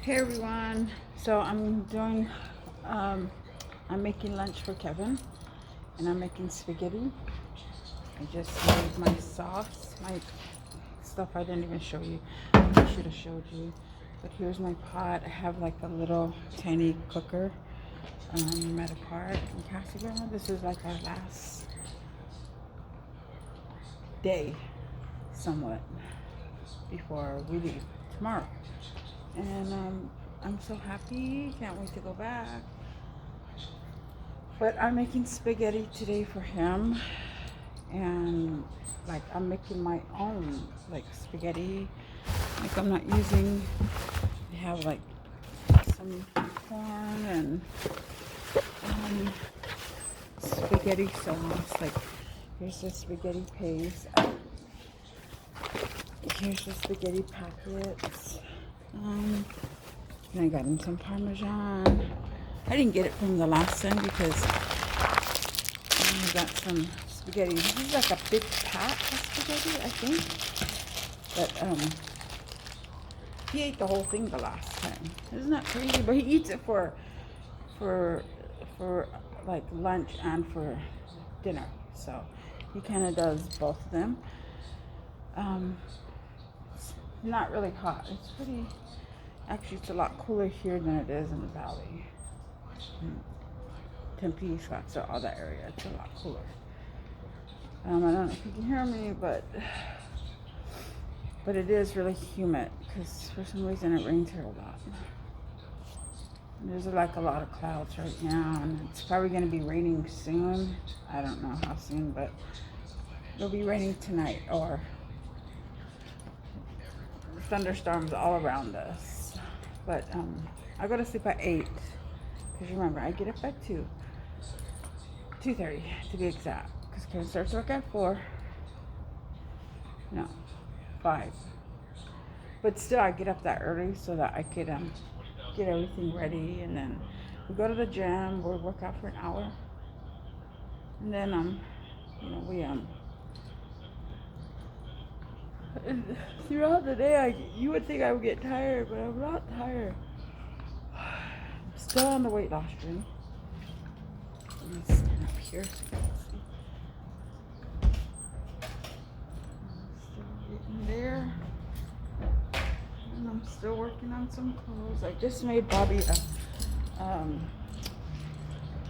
Hey everyone, so I'm making lunch for Kevin, and I'm making spaghetti. I just made my sauce, my stuff I didn't even show you. I should have showed you. But here's my pot. I have like a little tiny cooker at a park in Castlegar. This is like our last day, somewhat, before we leave tomorrow. And I'm so happy, can't wait to go back. But I'm making spaghetti today for him, and like I'm making my own like spaghetti. Like I'm not using, I have like some corn and spaghetti sauce. Like here's the spaghetti paste. Here's the spaghetti packets. And I got him some Parmesan. I didn't get it from the last one because I got some spaghetti. This is like a big pack of spaghetti, I think. But he ate the whole thing the last time. Isn't that crazy? But he eats it for like lunch and for dinner. So he kind of does both of them. It's not really hot. It's pretty. Actually, it's a lot cooler here than it is in the valley. Tempe, Scottsdale, all that area. It's a lot cooler. I don't know if you can hear me, but it is really humid because for some reason it rains here a lot. There's like a lot of clouds right now, and it's probably going to be raining soon. I don't know how soon, but it'll be raining tonight, or thunderstorms all around us. But I go to sleep at 8, because remember, I get up at 2:30 to be exact, because Kevin starts work at 4. No, 5. But still, I get up that early so that I could get everything ready, and then we go to the gym. We'll work out for an hour, and then throughout the day, you would think I would get tired, but I'm not tired. I'm still on the weight loss journey. Let me stand up here so you can see. I'm still getting there. And I'm still working on some clothes. I just made Bobby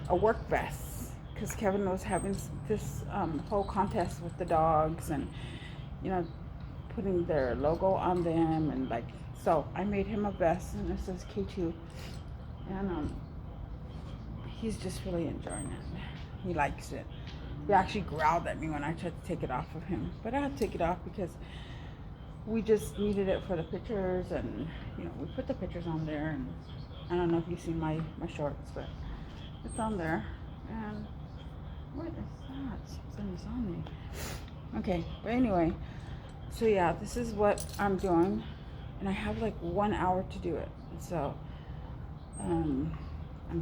a work vest, because Kevin was having this whole contest with the dogs, and putting their logo on them, and like, so I made him a vest, and it says K2, and he's just really enjoying it. He likes it. He actually growled at me when I tried to take it off of him, but I had to take it off because we just needed it for the pictures, and we put the pictures on there, and I don't know if you've seen my shorts, but it's on there. And what is that? Something's on me. Okay, but anyway, so yeah, this is what I'm doing, and I have like 1 hour to do it. So I'm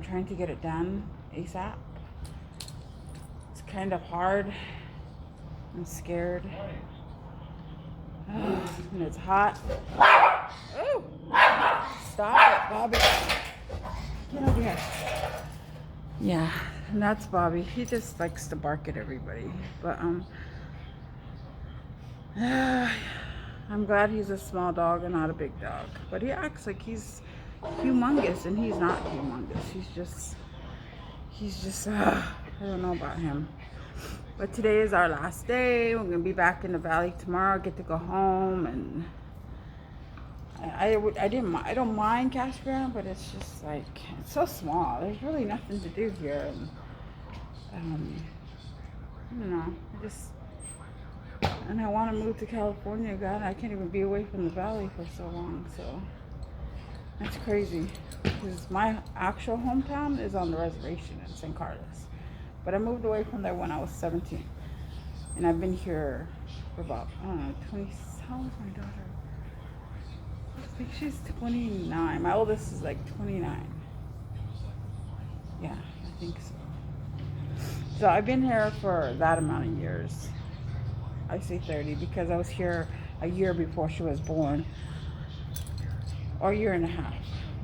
trying to get it done ASAP. It's kind of hard. I'm scared. And it's hot. Oh, stop it, Bobby. Get over here. Yeah, and that's Bobby. He just likes to bark at everybody. But I'm glad he's a small dog and not a big dog. But he acts like he's humongous, and he's not humongous. He's just I don't know about him. But today is our last day. We're gonna be back in the valley tomorrow. Get to go home, and I don't mind Castlegar, but it's just like it's so small. There's really nothing to do here, and I don't know. I want to move to California. God, I can't even be away from the valley for so long. So that's crazy. Because my actual hometown is on the reservation in San Carlos. But I moved away from there when I was 17. And I've been here for about, 20, how old is my daughter? I think she's 29. My oldest is like 29. Yeah, I think so. So I've been here for that amount of years. I say 30 because I was here a year before she was born. Or a year and a half.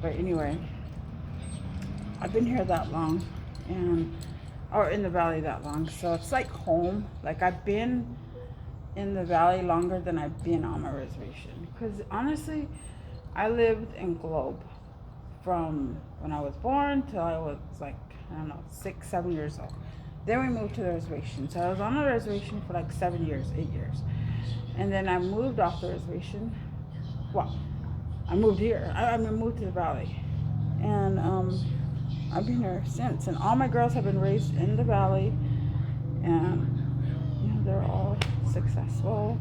But anyway, I've been here that long, and or in the valley that long, so it's like home. Like I've been in the valley longer than I've been on my reservation. Because honestly, I lived in Globe from when I was born till I was like, I don't know, 6, 7 years old. Then we moved to the reservation. So I was on the reservation for like 7 years, 8 years. And then I moved off the reservation. Well, I moved here. I mean, moved to the valley. And I've been here since. And all my girls have been raised in the valley. And, they're all successful.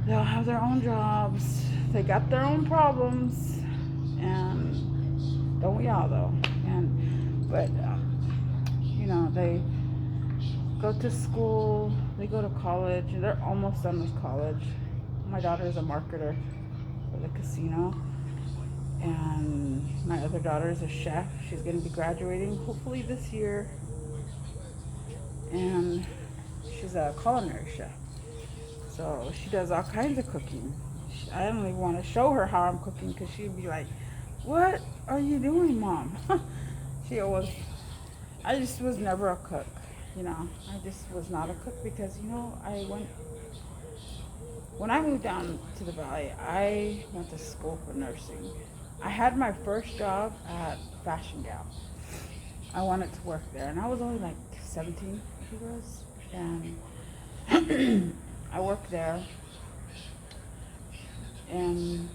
They'll have their own jobs. They got their own problems. And don't we all, though? But they go to school, they go to college, and they're almost done with college. My daughter is a marketer for the casino, and my other daughter is a chef. She's going to be graduating hopefully this year, and she's a culinary chef. So she does all kinds of cooking. I don't even want to show her how I'm cooking because she'd be like, "What are you doing, Mom?" I just was never a cook. I just was not a cook because, when I moved down to the valley, I went to school for nursing. I had my first job at Fashion Gal. I wanted to work there, and I was only like 17, I think it was, and I worked there, and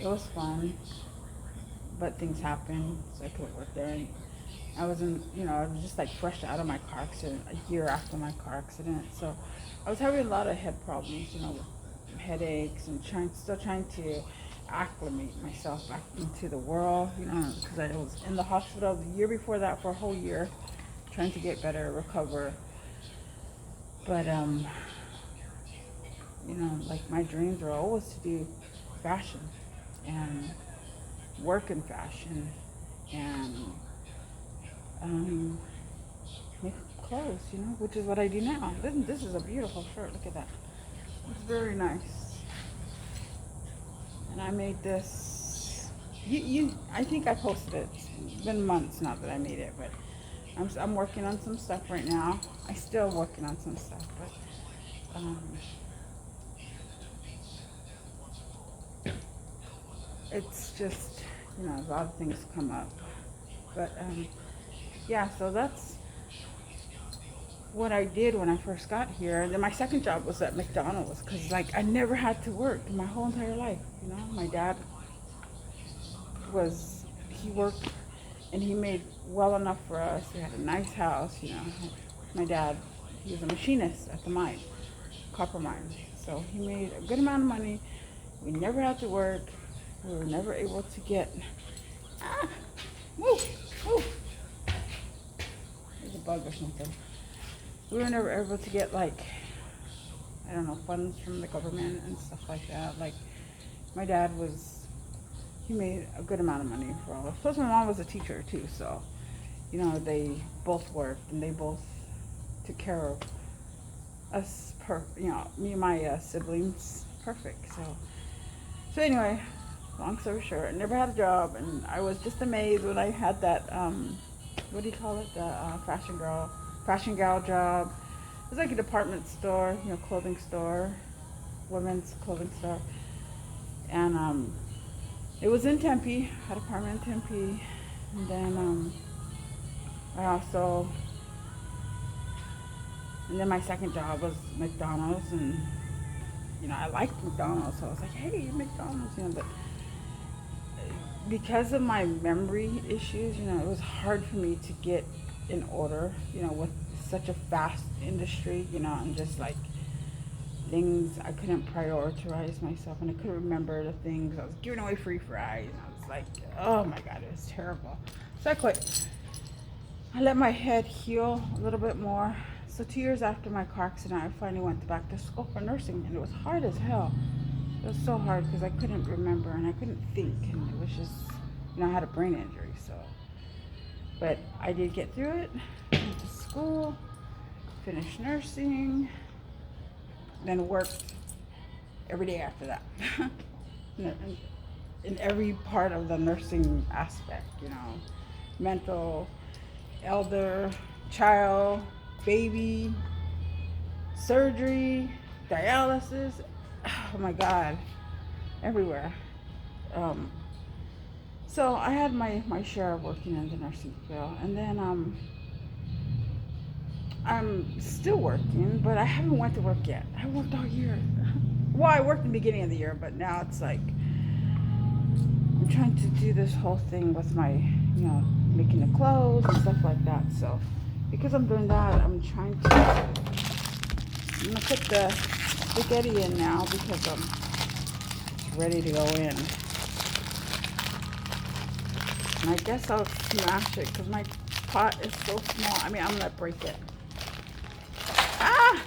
it was fun, but things happened, so I couldn't work there. And I was just like fresh out of my car accident, a year after my car accident. So I was having a lot of head problems, with headaches, and still trying to acclimate myself back into the world, because I was in the hospital the year before that for a whole year, trying to get better, recover. But, like my dreams were always to do fashion and work in fashion and make clothes, which is what I do now. This is a beautiful shirt. Look at that. It's very nice. And I made this. I think I posted it. It's been months now that I made it, but I'm working on some stuff right now. I still working on some stuff, but it's just a lot of things come up. But yeah, so that's what I did when I first got here. And then my second job was at McDonald's because I never had to work in my whole entire life. My dad he worked and he made well enough for us. We had a nice house, My dad, he was a machinist at the mine, copper mine. So he made a good amount of money. We never had to work. We were never able to get, woo. There's a bug or something. We were never able to get funds from the government and stuff like that. My dad he made a good amount of money for all of us. Plus my mom was a teacher too, so, they both worked and they both took care of us, me and my siblings, perfect. So anyway, long story short, I never had a job, and I was just amazed when I had that, what do you call it, the fashion gal job. It was like a department store, clothing store, women's clothing store. And it was in Tempe, had an apartment in Tempe. And then and then my second job was McDonald's, and I liked McDonald's, so I was like, hey, McDonald's, but because of my memory issues, it was hard for me to get in order, with such a fast industry, and just things, I couldn't prioritize myself, and I couldn't remember the things. I was giving away free fries, and I was like, oh my God, it was terrible. So I quit. I let my head heal a little bit more. So 2 years after my car accident, I finally went back to school for nursing, and it was hard as hell. It was so hard because I couldn't remember and I couldn't think, and it was just, I had a brain injury, so. But I did get through it, went to school, finished nursing, then worked every day after that. in, in every part of the nursing aspect, mental, elder, child, baby, surgery, dialysis. Oh my God, everywhere. Um, so I had my share of working in the nursing field, and then I'm still working, but I haven't went to work yet. I worked all year. Well, I worked in the beginning of the year, but now it's like I'm trying to do this whole thing with my, making the clothes and stuff like that. So because I'm doing that, I'm gonna put the spaghetti in now because it's ready to go in. And I guess I'll smash it because my pot is so small. I mean, I'm gonna break it. Ah!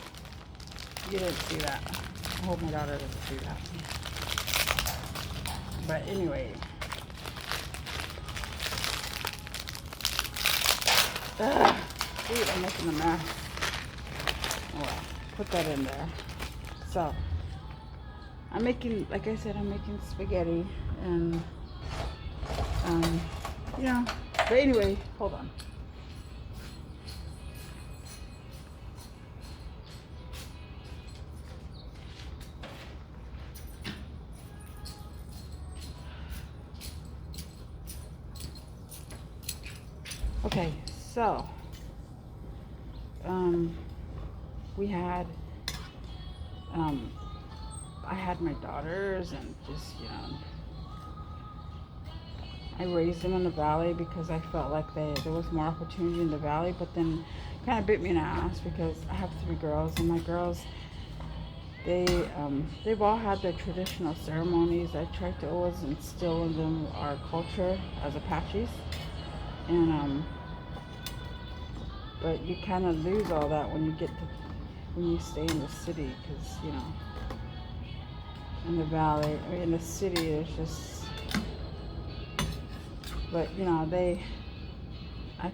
You didn't see that. I hope my daughter doesn't see that. But anyway. See, I'm making a mess. Oh well, put that in there. So, I'm making, like I said, I'm making spaghetti and, but anyway, hold on. Okay, so, we had, I had my daughters and just, I raised them in the valley because I felt like there was more opportunity in the valley, but then kind of bit me in the ass because I have 3 girls, and my girls, they've all had their traditional ceremonies. I tried to always instill in them our culture as Apaches, and but you kind of lose all that when you stay in the city, because in the valley or in the city it's just, but I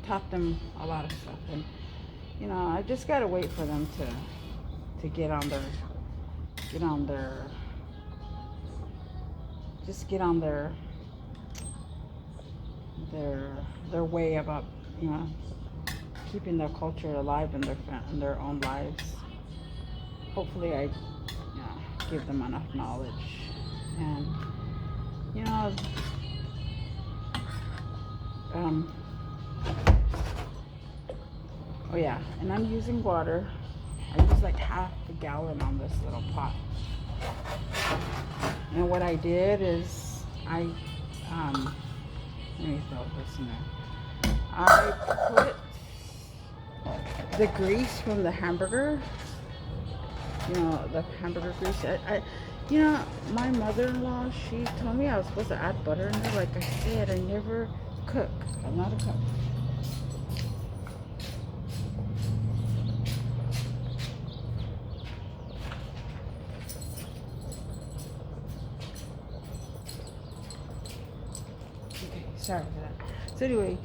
taught them a lot of stuff, and I just gotta wait for them to get on their their way about keeping their culture alive in their own lives. Hopefully I give them enough knowledge, and oh yeah, and I'm using water. I use like half a gallon on this little pot. And what I did is let me throw this in there. I put the grease from the hamburger, the hamburger grease. My mother-in-law, she told me I was supposed to add butter in there. Like I said, I never cook. I'm not a cook. Okay, sorry for that. So anyway,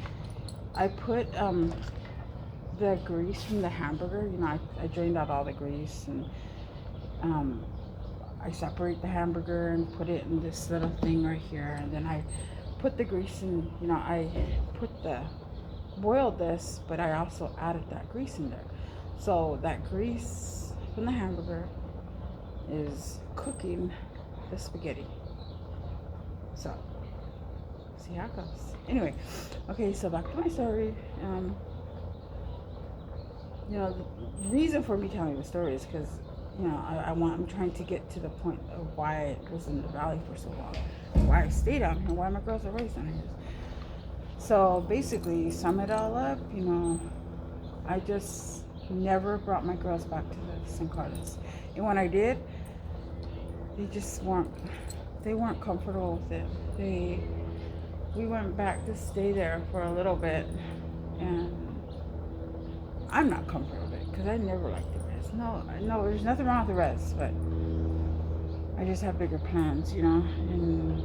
I put the grease from the hamburger. I drained out all the grease, and I separate the hamburger and put it in this little thing right here, and then I put the grease in. I boiled this, but I also added that grease in there. So that grease from the hamburger is cooking the spaghetti. So see how it goes. Anyway, okay, so back to my story. The reason for me telling the story is because, I'm trying to get to the point of why I was in the valley for so long, why I stayed down here, why my girls are raised down here. So basically, sum it all up, I just never brought my girls back to the San Carlos. And when I did, they weren't comfortable with it. We went back to stay there for a little bit, and I'm not comfortable with it because I never liked the res. No, there's nothing wrong with the res, but I just have bigger plans, and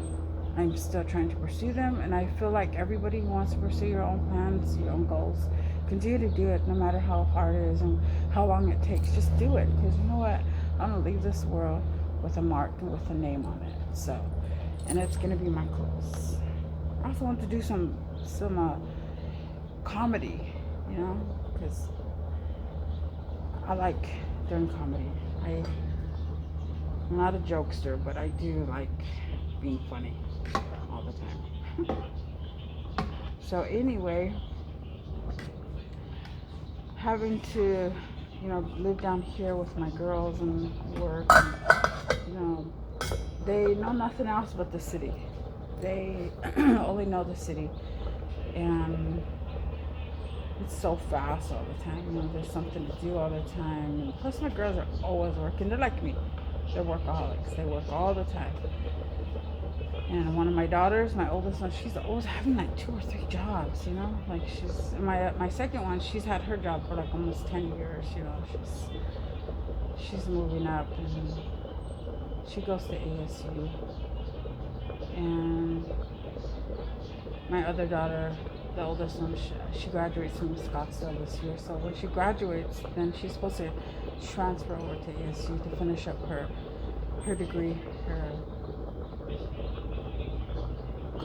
I'm still trying to pursue them. And I feel like everybody wants to pursue your own plans, your own goals. Continue to do it no matter how hard it is and how long it takes. Just do it, because you know what? I'm gonna leave this world with a mark and with a name on it. So, and it's gonna be my clothes. I also want to do some comedy, you know, because I like doing comedy. I'm not a jokester, but I do like being funny all the time. So anyway, having to, live down here with my girls and work, and, they know nothing else but the city. They only know the city, and it's so fast all the time. There's something to do all the time. And plus, my girls are always working. They're like me. They're workaholics. They work all the time. And one of my daughters, my oldest one, she's always having like 2 or 3 jobs. Like she's my second one. She's had her job for like almost 10 years. She's moving up, and she goes to ASU. And my other daughter, the oldest one, she graduates from Scottsdale this year. So when she graduates, then she's supposed to transfer over to ASU to finish up her degree, her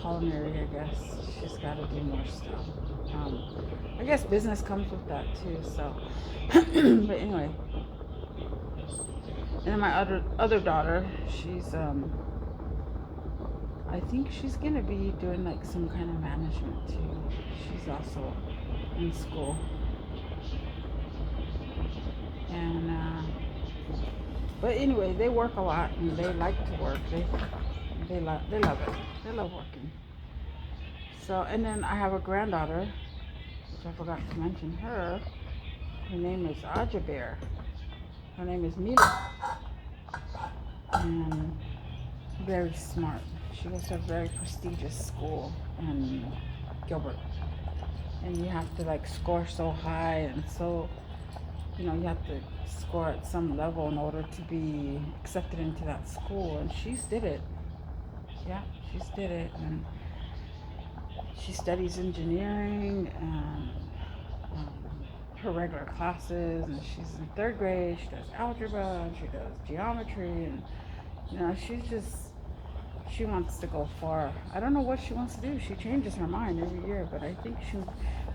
culinary, I guess. She's got to do more stuff. I guess business comes with that too. So, but anyway. And then my other daughter, she's I think she's gonna be doing like some kind of management too. She's also in school, and but anyway, they work a lot and they like to work. They love it. They love working. So, and then I have a granddaughter, which I forgot to mention her. Her name is Aja Bear. Her name is Mila, and very smart. She goes to a very prestigious school in Gilbert, and you have to like score so high, and so you have to score at some level in order to be accepted into that school. And she's did it. Yeah, she's did it, and she studies engineering and her regular classes, and she's in 3rd grade. She does algebra, and she does geometry, and she wants to go far. I don't know what she wants to do. She changes her mind every year, but I think she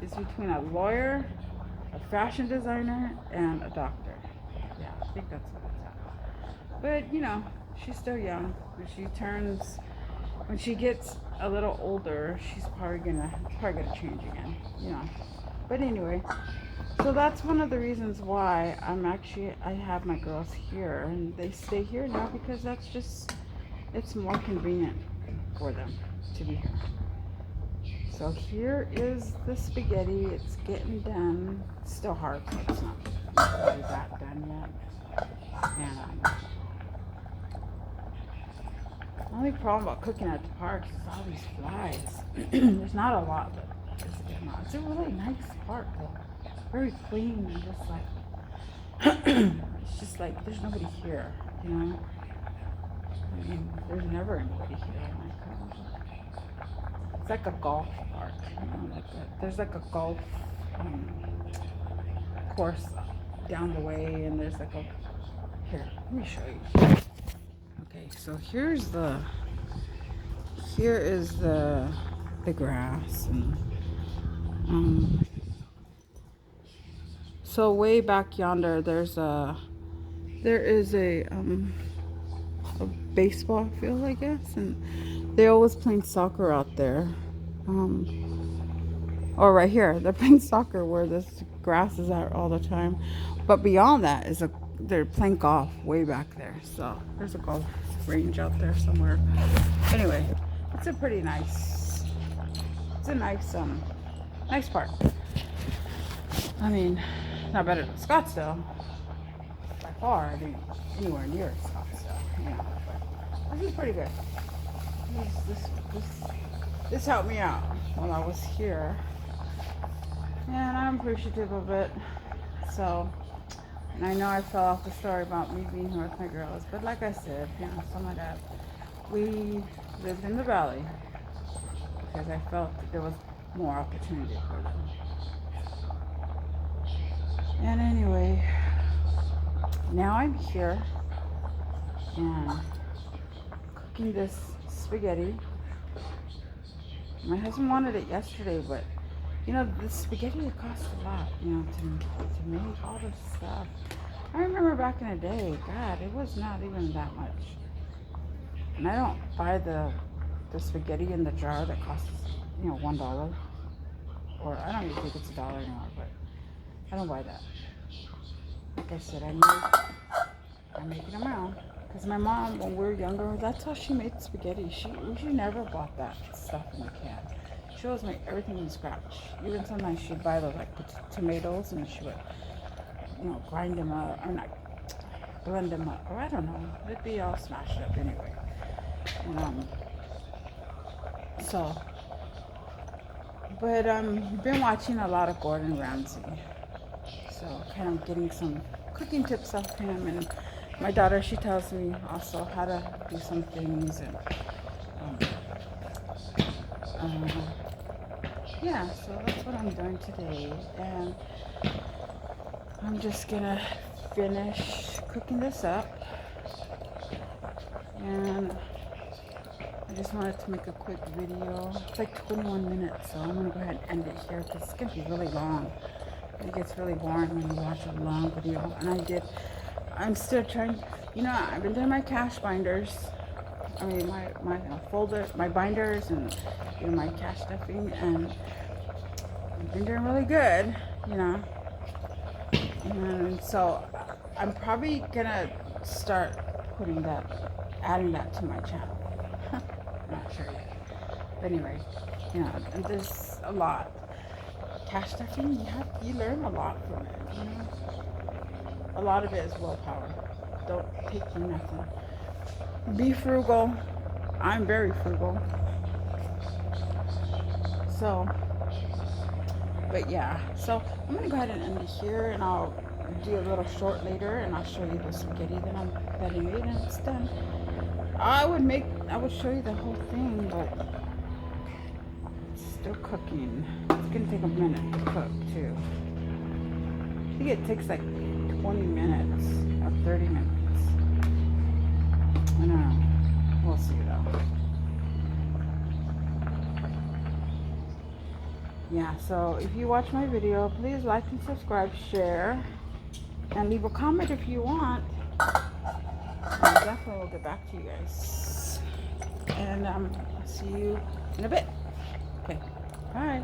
is between a lawyer, a fashion designer, and a doctor. Yeah, I think that's what it's at. But, she's still young. When she gets a little older, she's probably gonna change again, But anyway, so that's one of the reasons why I have my girls here, and they stay here now because it's more convenient for them to be here. So here is the spaghetti. It's getting done. It's still hard, so it's not really that done yet. And the only problem about cooking at the park is all these flies. There's not a lot, but it's a really nice park, though. Very clean and just like it's just like there's nobody here, I mean, there's never anybody here. It's like a golf park, there's like a golf course down the way, and there's like here, let me show you. Okay, so here is the grass, and so way back yonder there is a baseball field, I guess, and they're always playing soccer out there. Or right here, they're playing soccer where this grass is at all the time. But beyond that they're playing golf way back there. So there's a golf range out there somewhere. Anyway, it's a nice park. I mean, not better than Scottsdale by far. I mean, anywhere near Scottsdale. But this is pretty good. This helped me out while I was here, and I'm appreciative of it. So, and I know I fell off the story about me being here with my girls, but like I said, some of that, we lived in the valley because I felt that there was more opportunity for them. And anyway, now I'm here, and cooking this spaghetti. My husband wanted it yesterday, but the spaghetti, it costs a lot, to make all this stuff. I remember back in the day, God, it was not even that much. And I don't buy the spaghetti in the jar that costs, $1. Or I don't even think it's $1 anymore, but I don't buy that. Like I said, I'm making them my own. Because my mom, when we were younger, that's how she made spaghetti. She never bought that stuff in the can. She always made everything from scratch. Even sometimes she'd buy those like tomatoes and she would, grind them up, or not, blend them up, or I don't know. It'd be all smashed up anyway. And, so, but been watching a lot of Gordon Ramsay. So kind of getting some cooking tips off him, and my daughter, she tells me also how to do some things, and yeah, so that's what I'm doing today, and I'm just gonna finish cooking this up, and I just wanted to make a quick video. It's like 21 minutes, so I'm gonna go ahead and end it here because it's gonna be really long. It gets really boring when you watch a long video, and I'm still trying, I've been doing my cash binders. I mean, my folder, my binders, and my cash stuffing, and I've been doing really good, And so I'm probably gonna start adding that to my channel. I'm not sure yet. But anyway, and there's a lot. Cash stuffing, you learn a lot from it, A lot of it is willpower. Don't take for nothing. Be frugal. I'm very frugal. So, but yeah. So I'm gonna go ahead and end it here, and I'll do a little short later, and I'll show you the spaghetti that I made, and it's done. I would show you the whole thing, but it's still cooking. It's gonna take a minute to cook too. I think it takes like 20 minutes or 30 minutes. I don't know. We'll see though. Yeah, so if you watch my video, please like and subscribe, share, and leave a comment if you want. I definitely will get back to you guys. And I'll see you in a bit. Okay, bye.